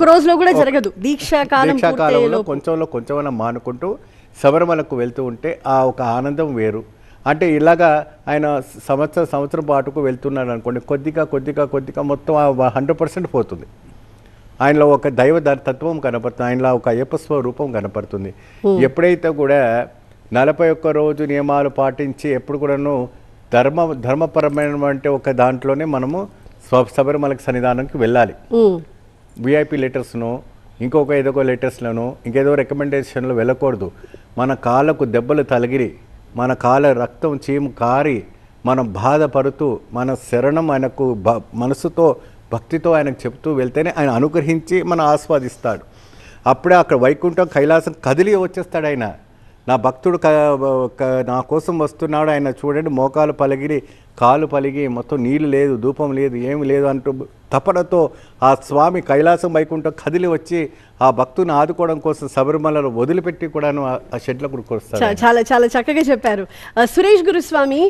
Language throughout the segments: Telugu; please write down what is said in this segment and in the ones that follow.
రోజులో కూడా జరగదు. దీక్షాకాలంలో కొంచెం మానుకుంటూ శబరిమలకు వెళ్తూ ఉంటే ఆ ఒక ఆనందం వేరు. అంటే ఇలాగా ఆయన సంవత్సరం పాటుకు వెళ్తున్నాడు అనుకోండి, కొద్దిగా మొత్తం 100% పోతుంది. ఆయనలో ఒక దైవ తత్వం కనపడుతుంది, ఆయనలో ఒక అయ్యప్ప స్వరూపం కనపడుతుంది. ఎప్పుడైతే కూడా 41 రోజు నియమాలు పాటించి ఎప్పుడు కూడాను ధర్మపరమైన ఒక దాంట్లోనే మనము శబరిమలకి సన్నిధానానికి వెళ్ళాలి. విఐపి లెటర్స్ను ఇంకొక ఏదో లెటర్స్లను ఇంకేదో రికమెండేషన్లు వెళ్ళకూడదు. మన కాళ్ళకు దెబ్బలు తగిలి మన కాళ్ళ రక్తం చీము కారి మనం బాధపడుతూ మన శరణం ఆయనకు మనసుతో భక్తితో ఆయనకు చెప్తూ వెళ్తేనే ఆయన అనుగ్రహించి మనం ఆస్వాదిస్తాడు. అప్పుడే అక్కడ వైకుంఠం కైలాసం కదిలి వచ్చేస్తాడు. ఆయన నా భక్తుడు నా కోసం వస్తున్నాడు, ఆయన చూడండి మోకాలు పలిగి కాలు పలిగి మొత్తం నీళ్ళు లేదు, ధూపం లేదు, ఏమి లేదు అంటూ తపనతో ఆ స్వామి కైలాసం వైకుంఠం కదిలి వచ్చి ఆ భక్తుని ఆదుకోవడం కోసం శబరిమలలో వదిలిపెట్టి కూడాను ఆ షెడ్లో వస్తాడు. చాలా చాలా చక్కగా చెప్పారు సురేష్ గురుస్వామి.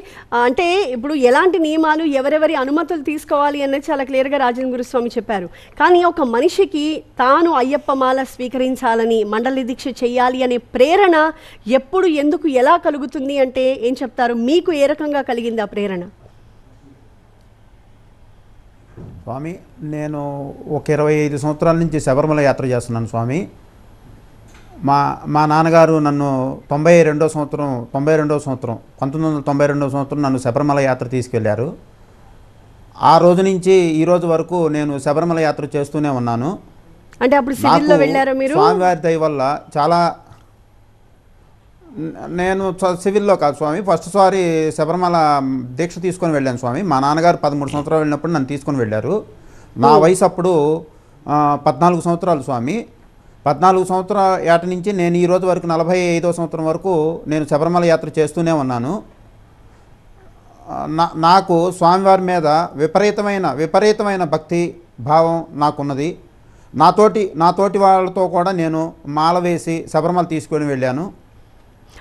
అంటే ఇప్పుడు ఎలాంటి నియమాలు ఎవరెవరి అనుమతులు తీసుకోవాలి అనేది చాలా క్లియర్గా రాజేంద్ర గురుస్వామి చెప్పారు. కానీ ఒక మనిషికి తాను అయ్యప్ప మాల స్వీకరించాలని, మండలి దీక్ష చేయాలి అనే ప్రేరణ ఎప్పుడు, ఎందుకు, ఎలా కలుగుతుంది అంటే ఏం చెప్తారు? మీకు ఏ రకంగా కలిగింది ఆ ప్రేరణ? స్వామి, నేను ఒక 25 సంవత్సరాల నుంచి శబరిమల యాత్ర చేస్తున్నాను స్వామి. మా నాన్నగారు నన్ను 1992 సంవత్సరం 1992 సంవత్సరం నన్ను శబరిమల యాత్ర తీసుకెళ్లారు. ఆ రోజు నుంచి ఈ రోజు వరకు నేను శబరిమల యాత్ర చేస్తూనే ఉన్నాను. అంటే అప్పుడు సివిల్లో వెళ్ళారా మీరు? స్వామివారి దయ వల్ల చాలా, నేను సివిల్లో కాదు స్వామి, ఫస్ట్ సారి శబరిమల దీక్ష తీసుకొని వెళ్ళాను స్వామి. మా నాన్నగారు 13 సంవత్సరాలు వెళ్ళినప్పుడు నన్ను తీసుకొని వెళ్ళారు. నా వయసు అప్పుడు 14 సంవత్సరాలు స్వామి. 14 సంవత్సరాల ఏట నుంచి నేను ఈ రోజు వరకు 45వ సంవత్సరం వరకు నేను శబరిమల యాత్ర చేస్తూనే ఉన్నాను. నాకు స్వామివారి మీద విపరీతమైన భక్తి భావం నాకున్నది. నాతోటి వాళ్ళతో కూడా నేను మాల వేసి శబరిమల తీసుకొని వెళ్ళాను.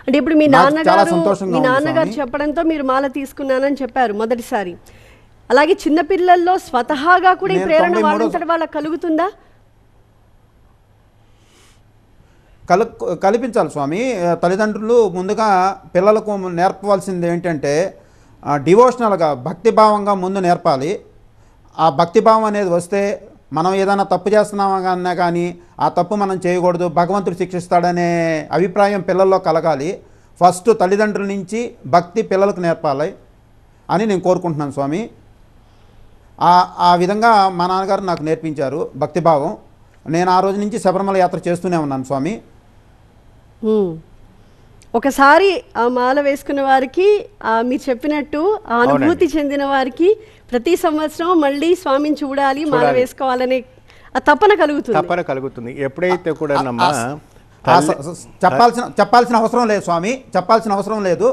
అంటే ఇప్పుడు మీ నాన్నగారు చెప్పడంతో మీరు మాల తీసుకున్నానని చెప్పారు మొదటిసారి. అలాగే చిన్నపిల్లల్లో స్వతహాగా కూడా ఈ ప్రేరణ వాళ్ళకి కలుగుతుందా? కల్పించాలి స్వామి. తల్లిదండ్రులు ముందుగా పిల్లలకు నేర్పవలసింది ఏంటంటే డివోషనల్గా భక్తిభావంగా ముందు నేర్పాలి. ఆ భక్తిభావం అనేది వస్తే మనం ఏదైనా తప్పు చేస్తున్నామన్నా కానీ ఆ తప్పు మనం చేయకూడదు, భగవంతుడు శిక్షిస్తాడనే అభిప్రాయం పిల్లల్లో కలగాలి. ఫస్ట్ తల్లిదండ్రుల నుంచి భక్తి పిల్లలకు నేర్పాలి అని నేను కోరుకుంటున్నాను స్వామి. ఆ విధంగా మా నాన్నగారు నాకు నేర్పించారు భక్తిభావం. నేను ఆ రోజు నుంచి శబరిమల యాత్ర చేస్తూనే ఉన్నాను స్వామి. ఒకసారి ఆ మాల వేసుకున్న వారికి మీరు చెప్పినట్టు ఆ అనుభూతి చెందిన వారికి ప్రతి సంవత్సరం మళ్ళీ స్వామిని చూడాలి, మాల వేసుకోవాలనే తపన కలుగుతుంది. ఎప్పుడైతే కూడా చెప్పాల్సిన అవసరం లేదు స్వామి, చెప్పాల్సిన అవసరం లేదు.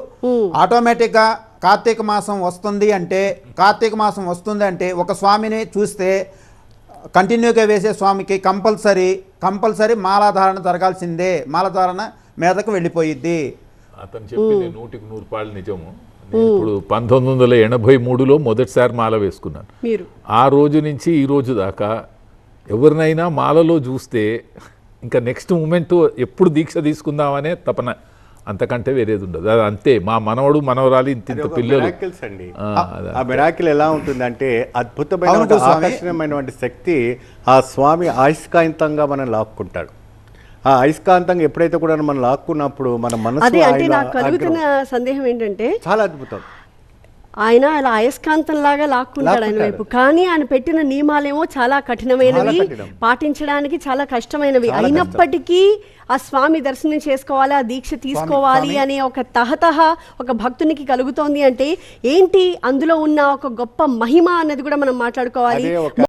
ఆటోమేటిక్గా కార్తీక మాసం వస్తుంది అంటే ఒక స్వామిని చూస్తే కంటిన్యూగా వేసే స్వామికి కంపల్సరీ మాలాధారణ జరగాల్సిందే. మాలాధారణ మీదకు వెళ్ళిపోయిద్ది. అతను చెప్పింది 100% నిజము. ఇప్పుడు 1983లో మొదటిసారి మాల వేసుకున్నాను. ఆ రోజు నుంచి ఈ రోజు దాకా ఎవరినైనా మాలలో చూస్తే ఇంకా నెక్స్ట్ మూమెంట్ ఎప్పుడు దీక్ష తీసుకుందామనే తపన, అంతకంటే వేరేది ఉండదు. అది అంతే. మా మనవడు మనవరాలు ఇంత పిల్లలు అండి. ఆ మిరాకిల్ ఎలా ఉంటుందంటే అద్భుతమైన ఆకర్షణీయమైనటువంటి శక్తి ఆ స్వామి అయస్కాంతంగా మనం లాక్కుంటాడు. ఆ అయస్కాంతంగా ఎప్పుడైతే కూడా మనం లాక్కున్నప్పుడు మన మనసు, నాకు కలుగుతున్న సందేహం ఏంటంటే చాలా అద్భుతం. ఆయన అలా అయస్కాంతం లాగా లాక్కుంటాడు ఆయన వైపు. కానీ ఆయన పెట్టిన నియమాలేమో చాలా కఠినమైనవి, పాటించడానికి చాలా కష్టమైనవి. అయినప్పటికీ ఆ స్వామి దర్శనం చేసుకోవాలి, ఆ దీక్ష తీసుకోవాలి అనే ఒక తహతహ ఒక భక్తునికి కలుగుతోంది అంటే ఏంటి అందులో ఉన్న ఒక గొప్ప మహిమ అన్నది కూడా మనం మాట్లాడుకోవాలి.